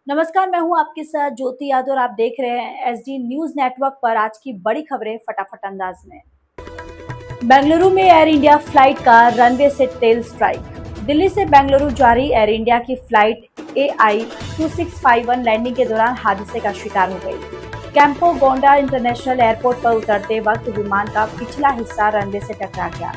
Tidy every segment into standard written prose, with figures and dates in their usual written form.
नमस्कार, मैं हूं आपके साथ ज्योति यादव और आप देख रहे हैं एसडी न्यूज नेटवर्क पर आज की बड़ी खबरें फटाफट अंदाज में। बेंगलुरु में एयर इंडिया फ्लाइट का रनवे से टेल स्ट्राइक। दिल्ली से बेंगलुरु जा रही एयर इंडिया की फ्लाइट AI 2651 लैंडिंग के दौरान हादसे का शिकार हो गई। कैंपो गोंडा इंटरनेशनल एयरपोर्ट पर उतरते वक्त विमान का पिछला हिस्सा रनवे से टकरा गया,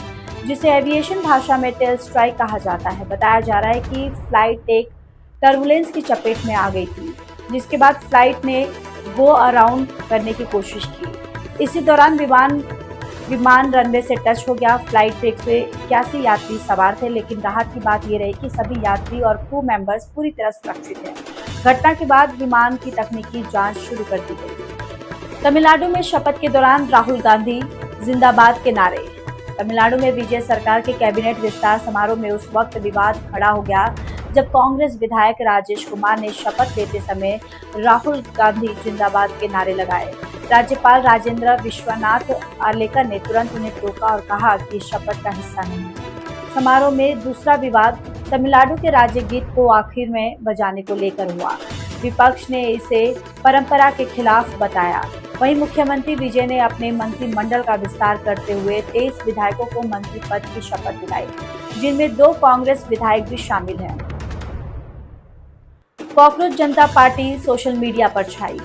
जिसे एविएशन भाषा में टेल स्ट्राइक कहा जाता है। बताया जा रहा है कि फ्लाइट एक टर्बुलेंस की चपेट में आ गई थी, जिसके बाद फ्लाइट ने गो अराउंड करने की कोशिश की। इसी दौरान विमान रनवे से टच हो गया। फ्लाइट पे 181 यात्री सवार थे, लेकिन राहत की बात यह रही कि सभी यात्री और क्रू मेंबर्स पूरी तरह सुरक्षित हैं। घटना के बाद विमान की तकनीकी जांच शुरू कर दी गई। तमिलनाडु में शपथ के दौरान राहुल गांधी जिंदाबाद के नारे। तमिलनाडु में विजय सरकार के कैबिनेट विस्तार समारोह में उस वक्त विवाद खड़ा हो गया जब कांग्रेस विधायक राजेश कुमार ने शपथ लेते समय राहुल गांधी जिंदाबाद के नारे लगाए। राज्यपाल राजेंद्र विश्वनाथ आर्लेकर ने तुरंत उन्हें टोका और कहा कि शपथ का हिस्सा नहीं। समारोह में दूसरा विवाद तमिलनाडु के राज्य गीत को आखिर में बजाने को लेकर हुआ। विपक्ष ने इसे परंपरा के खिलाफ बताया। वहीं मुख्यमंत्री विजय ने अपने मंत्रिमंडल का विस्तार करते हुए 23 विधायकों को मंत्री पद की शपथ दिलाई, जिनमें 2 कांग्रेस विधायक भी शामिल हैं। कॉकरोच जनता पार्टी सोशल मीडिया पर छाई।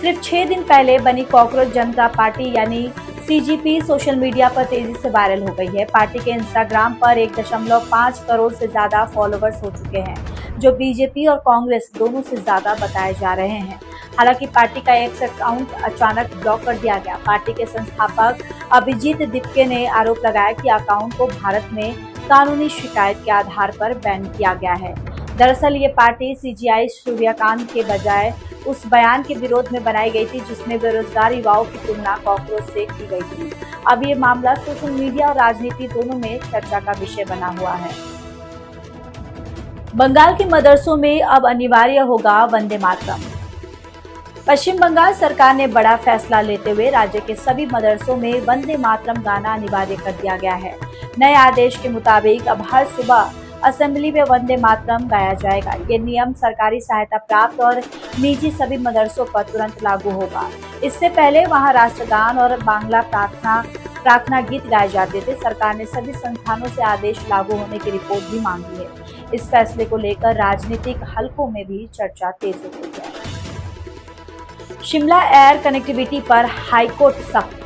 सिर्फ 6 दिन पहले बनी कॉकरोच जनता पार्टी यानी CJP सोशल मीडिया पर तेजी से वायरल हो गई है। पार्टी के इंस्टाग्राम पर 1.5 करोड़ से ज्यादा फॉलोवर्स हो चुके हैं, जो बीजेपी और कांग्रेस दोनों से ज्यादा बताए जा रहे हैं। हालांकि पार्टी का एक्स अकाउंट अचानक ब्लॉक कर दिया गया। पार्टी के संस्थापक अभिजीत दिपके ने आरोप लगाया कि अकाउंट को भारत में कानूनी शिकायत के आधार पर बैन किया गया है। दरअसल ये पार्टी CGI सूर्यकांत के बजाय उस बयान के विरोध में बनाई गई थी, जिसमें बेरोजगार युवाओं की तुलना कॉकरोच से की गई थी। अब ये मामला सोशल मीडिया और राजनीति दोनों में चर्चा का विषय बना हुआ है। बंगाल के मदरसों में अब अनिवार्य होगा वंदे मातरम। पश्चिम बंगाल सरकार ने बड़ा फैसला लेते हुए राज्य के सभी मदरसों में वंदे मातरम गाना अनिवार्य कर दिया गया है। नए आदेश के मुताबिक अब हर सुबह असेंबली में वंदे मातरम गाया जाएगा। ये नियम सरकारी सहायता प्राप्त और निजी सभी मदरसों पर तुरंत लागू होगा। इससे पहले वहां राष्ट्रगान और बांग्ला प्रार्थना गीत गाए जाते थे। सरकार ने सभी संस्थानों से आदेश लागू होने की रिपोर्ट भी मांगी है। इस फैसले को लेकर राजनीतिक हलकों में भी चर्चा तेज हो गई है। शिमला एयर कनेक्टिविटी पर हाईकोर्ट सख्त।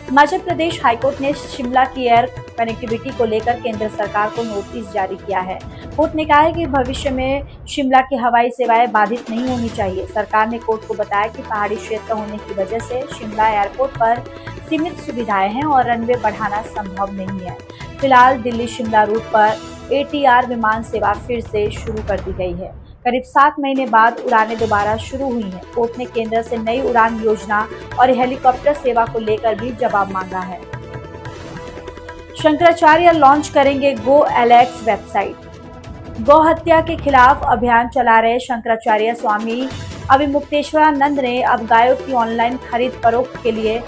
हिमाचल प्रदेश हाईकोर्ट ने शिमला की एयर कनेक्टिविटी को लेकर केंद्र सरकार को नोटिस जारी किया है। कोर्ट ने कहा है कि भविष्य में शिमला की हवाई सेवाएं बाधित नहीं होनी चाहिए। सरकार ने कोर्ट को बताया कि पहाड़ी क्षेत्र होने की वजह से शिमला एयरपोर्ट पर सीमित सुविधाएं हैं और रनवे बढ़ाना संभव नहीं है। फिलहाल दिल्ली शिमला रूट पर ATR विमान सेवा फिर से शुरू कर दी गई है। करीब 7 महीने बाद उड़ानें दोबारा शुरू हुई हैं। कोर्ट ने केंद्र से नई उड़ान योजना और हेलीकॉप्टर सेवा को लेकर भी जवाब मांगा है। शंकराचार्य लॉन्च करेंगे GoLX वेबसाइट। गौ हत्या के खिलाफ अभियान चला रहे शंकराचार्य स्वामी अविमुक्तेश्वरानंद ने अब गायों की ऑनलाइन खरीद फरोख्त के लिए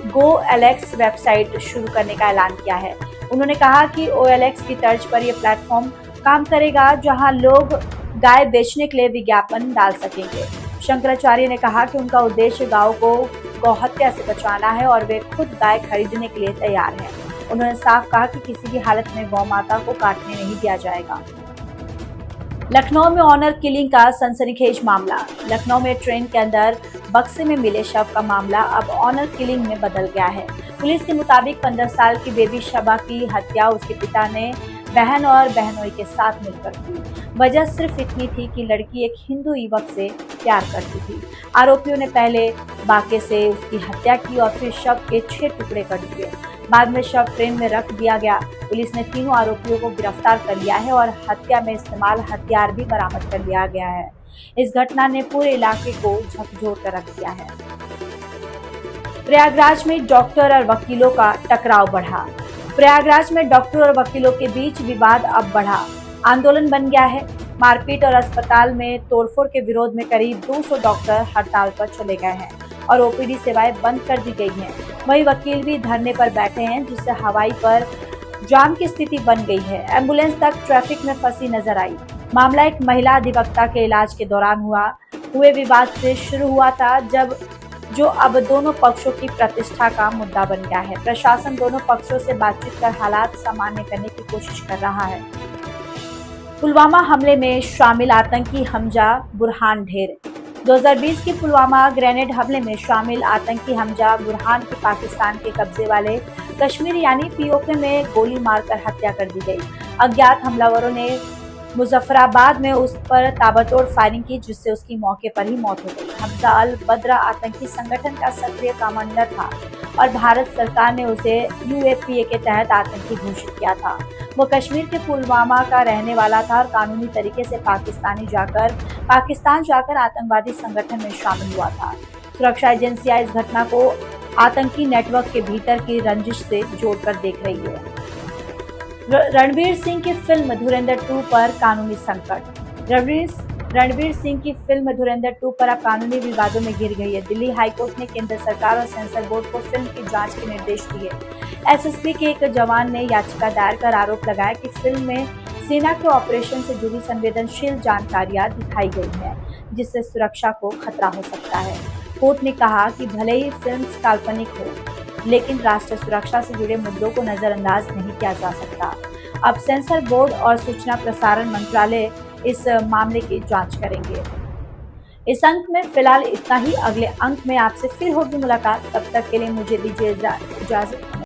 GoLX वेबसाइट शुरू करने का ऐलान किया है। उन्होंने कहा कि OLX की तर्ज पर यह प्लेटफॉर्म काम करेगा, जहां लोग गाय बेचने के लिए विज्ञापन डाल सकेंगे। शंकराचार्य ने कहा कि उनका उद्देश्य गायों को गौहत्या से बचाना है और वे खुद गाय खरीदने के लिए तैयार हैं। उन्होंने साफ कहा कि किसी भी हालत में गौ माता को काटने नहीं दिया जाएगा। लखनऊ में ऑनर किलिंग का सनसनीखेज मामला। लखनऊ में ट्रेन के अंदर बक्से में मिले शव का मामला अब ऑनर किलिंग में बदल गया है। पुलिस के मुताबिक 15 साल की बेबी शबा की हत्या उसके पिता ने बहन और बहनोई के साथ मिलकर की। वजह सिर्फ इतनी थी कि लड़की एक हिंदू युवक से प्यार करती थी। आरोपियों ने पहले बाके से उसकी हत्या की और फिर शव के 6 टुकड़े कर दिए। बाद में शव ट्रेन में रख दिया गया। पुलिस ने तीनों आरोपियों को गिरफ्तार कर लिया है और हत्या में इस्तेमाल हथियार भी बरामद कर लिया गया है। इस घटना ने पूरे इलाके को झकझोर कर रख दिया है। प्रयागराज में डॉक्टर और वकीलों का टकराव बढ़ा। प्रयागराज में डॉक्टर और वकीलों के बीच विवाद अब बढ़ा। आंदोलन बन गया है। मारपीट और अस्पताल में तोड़फोड़ के विरोध में करीब 200 डॉक्टर हड़ताल पर चले गए हैं और OPD सेवाएं बंद कर दी गई हैं। वहीं वकील भी धरने पर बैठे हैं, जिससे हवाई पर जाम की स्थिति बन गई है। एम्बुलेंस तक ट्रैफिक में फंसी नजर आई। मामला एक महिला अधिवक्ता के इलाज के दौरान हुए विवाद से शुरू हुआ था, जो अब दोनों पक्षों की प्रतिष्ठा का मुद्दा बन गया है। प्रशासन दोनों पक्षों से बातचीत कर हालात सामान्य करने की कोशिश कर रहा है। पुलवामा हमले में शामिल आतंकी हमजा बुरहान ढेर। 2020 के पुलवामा ग्रेनेड हमले में शामिल आतंकी हमजा बुरहान की पाकिस्तान के कब्जे वाले कश्मीर यानी पीओके में गोली मारकर हत्या कर दी गई। अज्ञात हमलावरों ने मुजफ्फराबाद में उस पर ताबड़तोड़ फायरिंग की, जिससे उसकी मौके पर ही मौत हो गई। हमजा अल बद्रा आतंकी संगठन का सक्रिय कमांडर था और भारत सरकार ने उसे यूएपीए के तहत आतंकी घोषित किया था। वो कश्मीर के पुलवामा का रहने वाला था और कानूनी तरीके से पाकिस्तान जाकर आतंकवादी संगठन में शामिल हुआ था। सुरक्षा एजेंसियां इस घटना को आतंकी नेटवर्क के भीतर की रंजिश से जोड़कर देख रही है। रणवीर सिंह की फिल्म धुरंधर 2 पर कानूनी संकट। रणवीर सिंह की फिल्म धुरंधर 2 पर अब कानूनी विवादों में घिर गई है। दिल्ली हाईकोर्ट ने केंद्र सरकार और सेंसर बोर्ड को फिल्म की जांच के निर्देश दिए। एसएसपी के एक जवान ने याचिका दायर कर आरोप लगाया कि फिल्म में सेना के ऑपरेशन से जुड़ी संवेदनशील जानकारियां दिखाई गई हैं, जिससे सुरक्षा को खतरा हो सकता है। कोर्ट ने कहा कि भले ही फिल्म काल्पनिक हो, लेकिन राष्ट्रीय सुरक्षा से जुड़े मुद्दों को नजरअंदाज नहीं किया जा सकता। अब सेंसर बोर्ड और सूचना प्रसारण मंत्रालय इस मामले की जांच करेंगे। इस अंक में फिलहाल इतना ही। अगले अंक में आपसे फिर होगी मुलाकात। तब तक के लिए मुझे दीजिए इजाजत।